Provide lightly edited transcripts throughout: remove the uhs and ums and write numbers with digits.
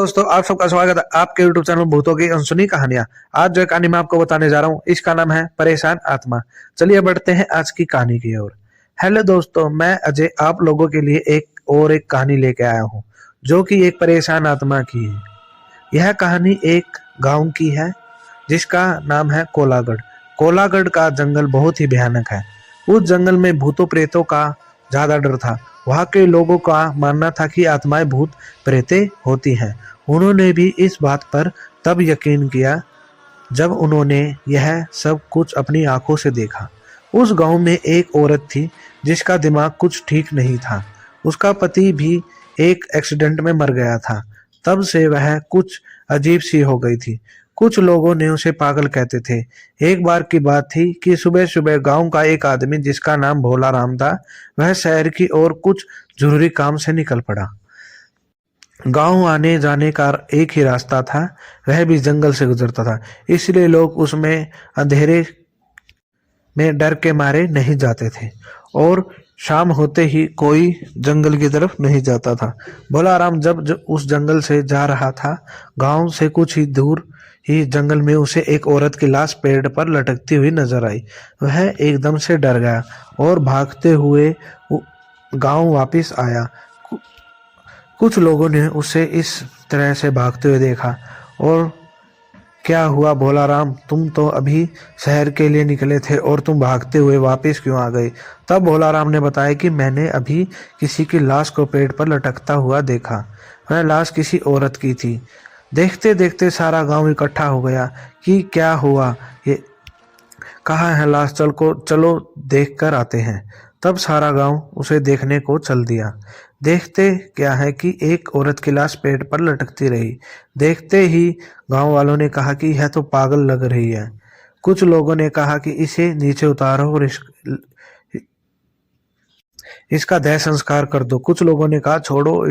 दोस्तों, आप सबका स्वागत है आपके YouTube चैनल भूतों की अनसुनी कहानियां। आज जो कहानी मैं आपको बताने जा रहा हूँ इसका नाम है परेशान आत्मा। चलिए बढ़ते हैं आज की कहानी की ओर। हेलो दोस्तों, मैं अजय आप लोगों के लिए एक कहानी लेके आया हूँ जो कि एक परेशान आत्मा की है। यह कहानी एक गाँव की है जिसका नाम है कोलागढ़। कोलागढ़ का जंगल बहुत ही भयानक है। उस जंगल में भूतों प्रेतों का ज्यादा डर था। वहाँ के लोगों का मानना था कि आत्माएं भूत प्रेते होती हैं। उन्होंने भी इस बात पर तब यकीन किया जब उन्होंने यह सब कुछ अपनी आंखों से देखा। उस गांव में एक औरत थी जिसका दिमाग कुछ ठीक नहीं था। उसका पति भी एक एक्सीडेंट में मर गया था। तब से वह कुछ अजीब सी हो गई थी। कुछ लोगों ने उसे पागल कहते थे। एक बार की बात थी कि सुबह सुबह गांव का एक आदमी जिसका नाम भोला राम था, वह शहर की ओर कुछ जरूरी काम से निकल पड़ा। गांव आने जाने का एक ही रास्ता था, वह भी जंगल से गुजरता था, इसलिए लोग उसमें अंधेरे में डर के मारे नहीं जाते थे और शाम होते ही कोई जंगल की तरफ नहीं जाता था। भोला राम जब उस जंगल से जा रहा था, गांव से कुछ ही दूर ही जंगल में उसे एक औरत की लाश पेड़ पर लटकती हुई नजर आई। वह एकदम से डर गया और भागते हुए गांव वापस आया। कुछ लोगों ने उसे इस तरह से भागते हुए देखा और क्या हुआ भोला राम, तुम तो अभी शहर के लिए निकले थे और तुम भागते हुए वापस क्यों आ गए? तब भोला राम ने बताया कि मैंने अभी किसी की लाश को पेड़ पर लटकता हुआ देखा। वह लाश किसी औरत की थी। देखते देखते सारा गांव इकट्ठा हो गया कि क्या हुआ, ये कहाँ है लाश, चलो देख कर आते हैं। तब सारा गांव उसे देखने को चल दिया। देखते क्या है कि एक औरत की लाश पेड़ पर लटकती रही। देखते ही गांव वालों ने कहा कि यह तो पागल लग रही है। कुछ लोगों ने कहा कि इसे नीचे उतारो और इसका देह संस्कार कर दो। कुछ लोगों ने कहा छोड़ो,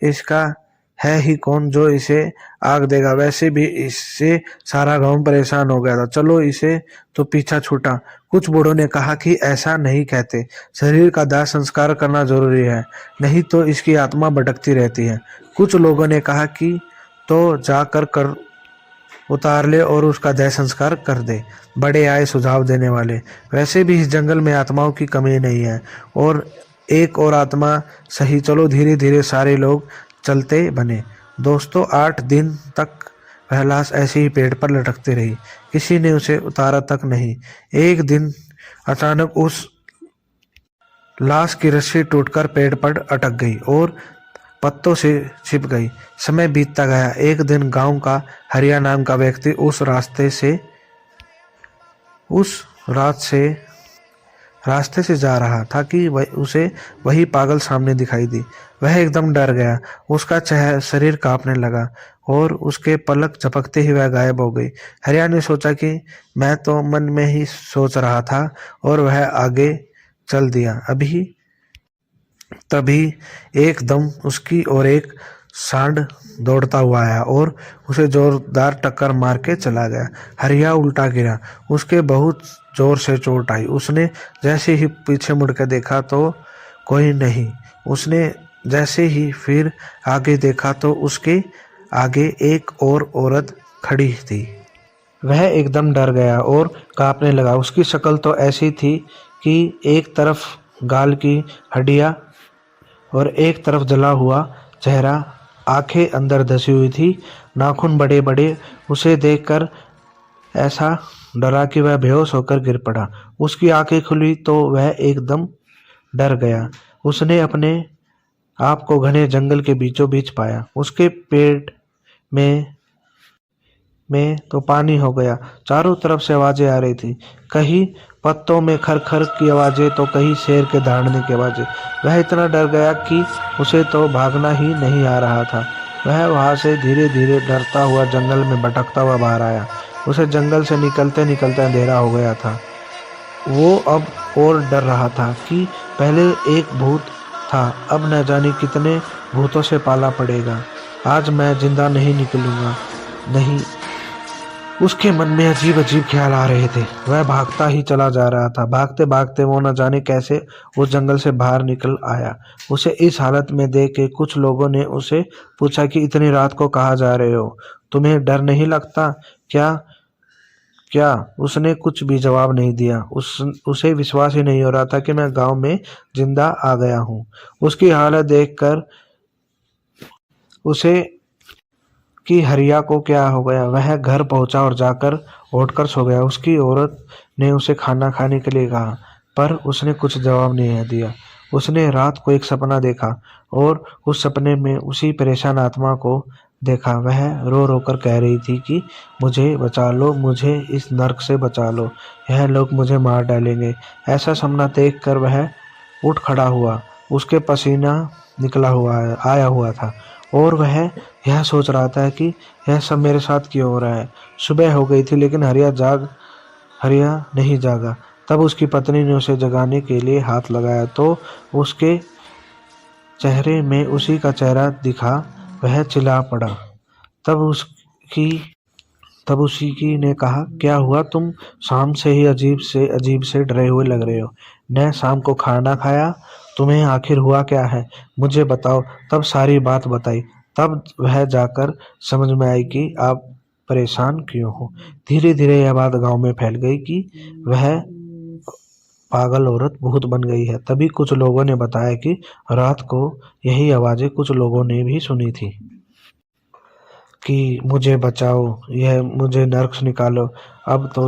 इसका है ही कौन जो इसे आग देगा, वैसे भी इससे सारा गांव परेशान हो गया था, चलो इसे तो पीछा छूटा। कुछ बूढ़ों ने कहा कि ऐसा नहीं कहते, शरीर का दाह संस्कार करना जरूरी है, नहीं तो इसकी आत्मा भटकती रहती है। कुछ लोगों ने कहा कि तो जाकर कर उतार ले और उसका देह संस्कार कर दे। बड़े आए सुझाव देने वाले, वैसे भी इस जंगल में आत्माओं की कमी नहीं है और एक और आत्मा सही, चलो धीरे धीरे सारे लोग चलते बने। दोस्तों 8 दिन तक वह लाश ऐसे ही पेड़ पर लटकती रही, किसी ने उसे उतारा तक नहीं। एक दिन अचानक उस लाश की रस्सी टूटकर पेड़ पर अटक गई और पत्तों से छिप गई। समय बीतता गया। एक दिन गांव का हरिया नाम का व्यक्ति उस रास्ते से जा रहा था कि उसे वही पागल सामने दिखाई दी। वह एकदम डर गया, उसका शरीर कांपने लगा और उसके पलक झपकते ही वह गायब हो गई। हरिया ने सोचा कि मैं तो मन में ही सोच रहा था और वह आगे चल दिया। तभी एकदम उसकी ओर एक सांड दौड़ता हुआ आया और उसे जोरदार टक्कर मार के चला गया। हरिया उल्टा गिरा, उसके बहुत जोर से चोट आई। उसने जैसे ही पीछे मुड़ के देखा तो कोई नहीं। उसने जैसे ही फिर आगे देखा तो उसके आगे एक और औरत खड़ी थी। वह एकदम डर गया और कांपने लगा। उसकी शक्ल तो ऐसी थी कि एक तरफ गाल की हड्डियां और एक तरफ जला हुआ चेहरा, आंखें अंदर धसी हुई थी, नाखून बड़े बड़े। उसे देखकर ऐसा डरा कि वह बेहोश होकर गिर पड़ा। उसकी आंखें खुली तो वह एकदम डर गया। उसने अपने आप को घने जंगल के बीचों बीच पाया। उसके पेट में तो पानी हो गया। चारों तरफ से आवाजें आ रही थी, कहीं पत्तों में खरखर की आवाजें तो कहीं शेर के दहाड़ने की आवाजें। वह इतना डर गया कि उसे तो भागना ही नहीं आ रहा था। वह वहां से धीरे धीरे डरता हुआ जंगल में भटकता हुआ बाहर आया। उसे जंगल से निकलते निकलते अंधेरा हो गया था। वो अब और डर रहा था कि पहले एक भूत था, अब न जाने कितने भूतों से पाला पड़ेगा। आज मैं जिंदा नहीं निकलूंगा, नहीं। उसके मन में अजीब अजीब ख्याल आ रहे थे। वह भागता ही चला जा रहा था। भागते भागते वो न जाने कैसे उस जंगल से बाहर निकल आया। उसे इस हालत में देख के कुछ लोगों ने उसे पूछा कि इतनी रात को कहाँ जा रहे हो, तुम्हें डर नहीं लगता क्या? क्या? उसने कुछ भी जवाब नहीं दिया। उसे विश्वास ही नहीं हो रहा था कि मैं गांव में जिंदा आ गया हूँ। उसकी हालत देखकर उसे कि हरिया को क्या हो गया। वह घर पहुंचा और जाकर उठकर सो गया। उसकी औरत ने उसे खाना खाने के लिए कहा, पर उसने कुछ जवाब नहीं दिया। उसने रात को एक सपना देखा और उस सपने में उसी परेशान आत्मा को देखा। वह रो रो कर कह रही थी कि मुझे बचा लो, मुझे इस नर्क से बचा लो, यह लोग मुझे मार डालेंगे। ऐसा सपना देख कर वह उठ खड़ा हुआ। उसके पसीना निकला हुआ आया हुआ था और वह यह सोच रहा था कि यह सब मेरे साथ क्यों हो रहा है। सुबह हो गई थी लेकिन हरिया नहीं जागा। तब उसकी पत्नी ने उसे जगाने के लिए हाथ लगाया तो उसके चेहरे में उसी का चेहरा दिखा। वह चिल्ला पड़ा। तब उसकी तब उसी की ने कहा, क्या हुआ? तुम शाम से ही अजीब से डरे हुए लग रहे हो। न शाम को खाना खाया, तुम्हें आखिर हुआ क्या है? मुझे बताओ। तब सारी बात बताई। तब वह जाकर समझ में आई कि आप परेशान क्यों हो। धीरे धीरे यह बात गांव में फैल गई कि वह पागल औरत भूत बन गई है। तभी कुछ लोगों ने बताया कि रात को यही आवाजें कुछ लोगों ने भी सुनी थी कि मुझे बचाओ, यह मुझे नर्क से निकालो। अब तो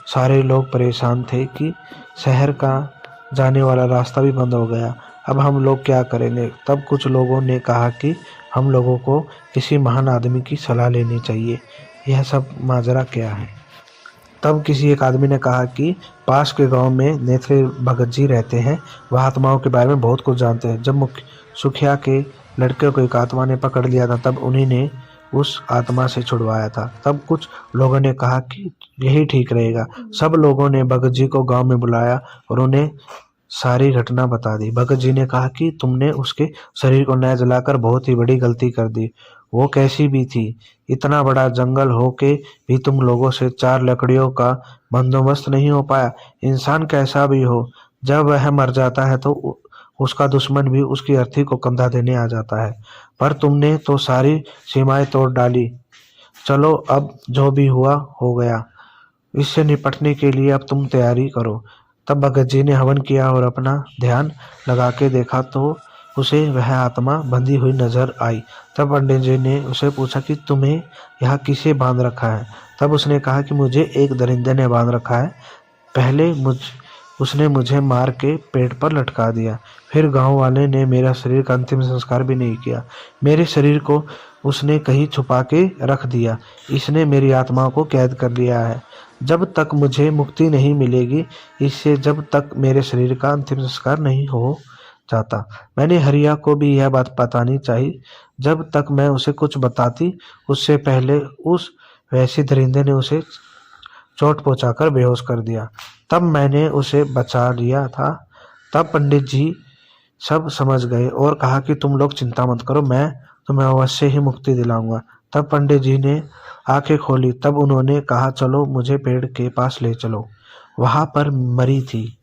सारे लोग परेशान थे कि शहर का जाने वाला रास्ता भी बंद हो गया। अब हम लोग क्या करेंगे? तब कुछ लोगों ने कहा कि हम लोगों को किसी महान आदमी की सलाह लेनी चाहिए। यह सब माजरा क्या है? तब किसी एक आदमी ने कहा कि पास के गांव में नेत्री भगत जी रहते हैं। वह आत्माओं के बारे में बहुत कुछ जानते हैं। जब मुख्य सुखिया के लड़के को एक आत्मा ने पकड़ लिया था तब उन्हीं ने उस आत्मा से छुड़वाया था। तब कुछ लोगों ने कहा कि यही ठीक रहेगा। सब लोगों ने भगत जी को गांव में बुलाया और उन्हें सारी घटना बता दी। भगत जी ने कहा कि तुमने उसके शरीर को न जलाकर बहुत ही बड़ी गलती कर दी। वो कैसी भी थी, इतना बड़ा जंगल हो के भी तुम लोगों से 4 लकड़ियों का बंदोबस्त नहीं हो पाया। इंसान कैसा भी हो, जब वह मर जाता है तो उसका दुश्मन भी उसकी अर्थी को कंधा देने आ जाता है। पर तुमने तो सारी सीमाएं तोड़ डाली। चलो, अब जो भी हुआ हो गया। इससे निपटने के लिए अब तुम तैयारी करो। तब भगत जी ने हवन किया और अपना ध्यान लगा के देखा तो उसे वह आत्मा बंधी हुई नजर आई। तब पंडित जी ने उसे पूछा कि तुम्हें यहाँ किसे बांध रखा है? तब उसने कहा कि मुझे एक दरिंदे ने बांध रखा है। पहले उसने मुझे मार के पेड़ पर लटका दिया। फिर गांव वाले ने मेरा शरीर का अंतिम संस्कार भी नहीं किया। मेरे शरीर को उसने कहीं छुपा के रख दिया। इसने मेरी आत्मा को कैद कर लिया है। जब तक मुझे मुक्ति नहीं मिलेगी, इससे जब तक मेरे शरीर का अंतिम संस्कार नहीं हो जाता। मैंने हरिया को भी यह बात बतानी चाहिए। जब तक मैं उसे कुछ बताती, उससे पहले उस वैसी दरिंदे ने उसे चोट पहुंचाकर बेहोश कर दिया। तब मैंने उसे बचा लिया था। तब पंडित जी सब समझ गए और कहा कि तुम लोग चिंता मत करो, मैं तुम्हें अवश्य ही मुक्ति दिलाऊंगा। तब पंडित जी ने आंखें खोली। तब उन्होंने कहा, चलो मुझे पेड़ के पास ले चलो, वहां पर मरी थी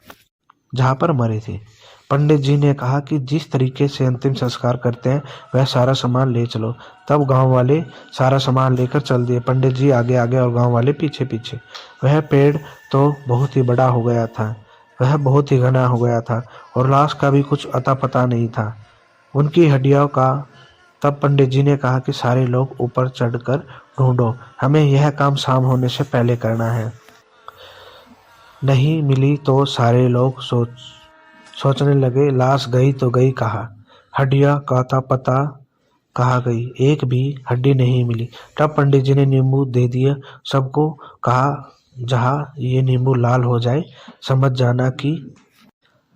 जहां पर मरी थी। पंडित जी ने कहा कि जिस तरीके से अंतिम संस्कार करते हैं वह सारा सामान ले चलो। तब गांव वाले सारा सामान लेकर चल दिए। पंडित जी आगे आगे और गांव वाले पीछे पीछे। वह पेड़ तो बहुत ही बड़ा हो गया था, वह बहुत ही घना हो गया था और लाश का भी कुछ अता पता नहीं था, उनकी हड्डियों का। तब पंडित जी ने कहा कि सारे लोग ऊपर चढ़कर ढूंढो, हमें यह काम शाम होने से पहले करना है। नहीं मिली तो सारे लोग सोचने लगे, लाश गई तो गई कहाँ, हड्डियां का पता कहाँ गई, एक भी हड्डी नहीं मिली। तब पंडित जी ने नींबू दे दिया सबको, कहा जहाँ ये नींबू लाल हो जाए समझ जाना कि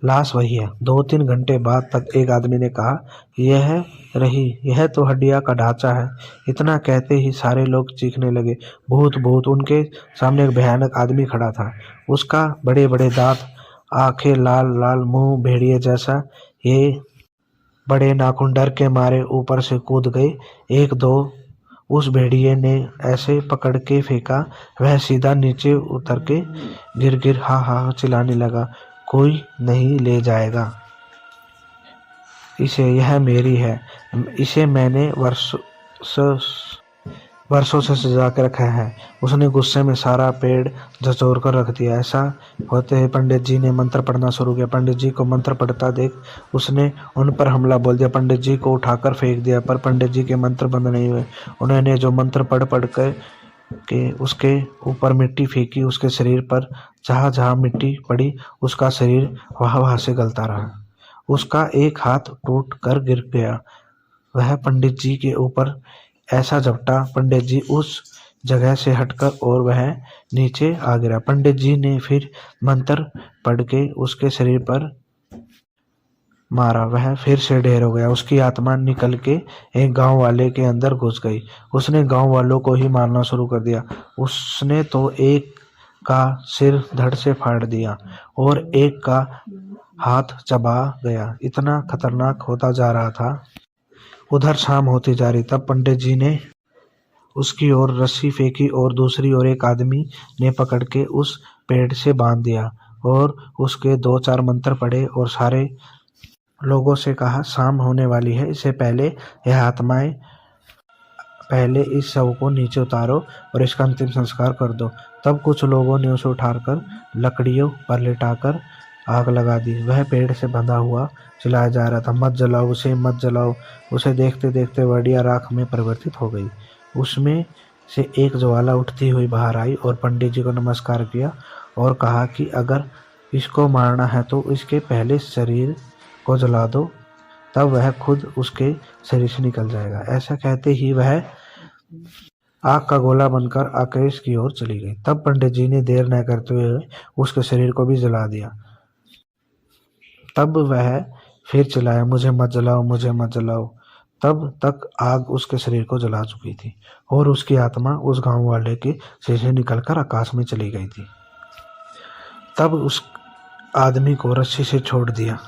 लाश वही है। 2-3 घंटे बाद तक एक आदमी ने कहा, यह रही, यह तो हड्डियां का ढांचा है। इतना कहते ही सारे लोग चीखने लगे, भूत भूत। उनके सामने एक भयानक आदमी खड़ा था। उसका बड़े बड़े दांत, आंखें लाल लाल, मुंह भेड़िए जैसा। ये बड़े नाखून डर के मारे ऊपर से कूद गए। 1-2 उस भेड़िए ने ऐसे पकड़ के फेंका, वह सीधा नीचे उतर के गिर गिर हा हा चिल्लाने लगा, कोई नहीं ले जाएगा इसे, यह मेरी है, इसे मैंने वर्षों से सजा के रखा है। उसने गुस्से में सारा पेड़ झचोर कर रख दिया। ऐसा होते ही पंडित जी ने मंत्र पढ़ना शुरू किया। पंडित जी को मंत्र पढ़ता देख उसने उन पर हमला बोल दिया। पंडित जी को उठाकर फेंक दिया, पर पंडित जी के मंत्र बंद नहीं हुए। उन्होंने जो मंत्र पढ़ के उसके ऊपर मिट्टी फेंकी, उसके शरीर पर जहाँ जहाँ मिट्टी पड़ी उसका शरीर वहाँ से गलता रहा। उसका एक हाथ टूट कर गिर गया। वह पंडित जी के ऊपर ऐसा झपटा, पंडित जी उस जगह से हटकर और वह नीचे आ गिरा। पंडित जी ने फिर मंत्र पढ़ के उसके शरीर पर मारा, वह फिर से ढेर हो गया। उसकी आत्मा निकल के एक गांव वाले के अंदर घुस गई। उसने गांव वालों को ही मारना शुरू कर दिया। उसने तो एक का सिर धड़ से फाड़ दिया और एक का हाथ चबा गया। इतना खतरनाक होता जा रहा था। उधर शाम होती जा रही, तब पंडित जी ने उसकी ओर रस्सी फेंकी और दूसरी ओर एक आदमी ने पकड़ के उस पेड़ से बांध दिया और उसके 2-4 मंत्र पढ़े और सारे लोगों से कहा, शाम होने वाली है, इससे पहले यह आत्माएं पहले इस शव को नीचे उतारो और इसका अंतिम संस्कार कर दो। तब कुछ लोगों ने उसे उठाकर लकड़ियों पर लिटाकर आग लगा दी। वह पेड़ से बंधा हुआ चिल्लाया जा रहा था, मत जलाओ उसे, मत जलाओ उसे। देखते देखते बढ़िया राख में परिवर्तित हो गई। उसमें से एक ज्वाला उठती हुई बाहर आई और पंडित जी को नमस्कार किया और कहा कि अगर इसको मारना है तो इसके पहले शरीर को जला दो, तब वह खुद उसके शरीर से निकल जाएगा। ऐसा कहते ही वह आग का गोला बनकर आकाश की ओर चली गई। तब पंडित जी ने देर न करते हुए उसके शरीर को भी जला दिया। तब वह फिर चिल्लाया, मुझे मत जलाओ, मुझे मत जलाओ। तब तक आग उसके शरीर को जला चुकी थी और उसकी आत्मा उस गांव वाले के शरीर से निकलकर आकाश में चली गई थी। तब उस आदमी को रस्सी से छोड़ दिया।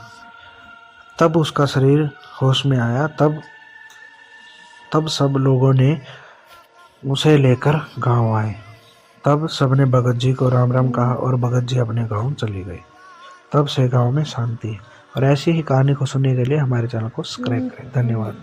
तब उसका शरीर होश में आया। तब सब लोगों ने उसे लेकर गांव आए। तब सबने भगत जी को राम राम कहा और भगत जी अपने गांव चले गए। तब से गांव में शांति है। और ऐसी ही कहानी को सुनने के लिए हमारे चैनल को सब्सक्राइब करें। धन्यवाद।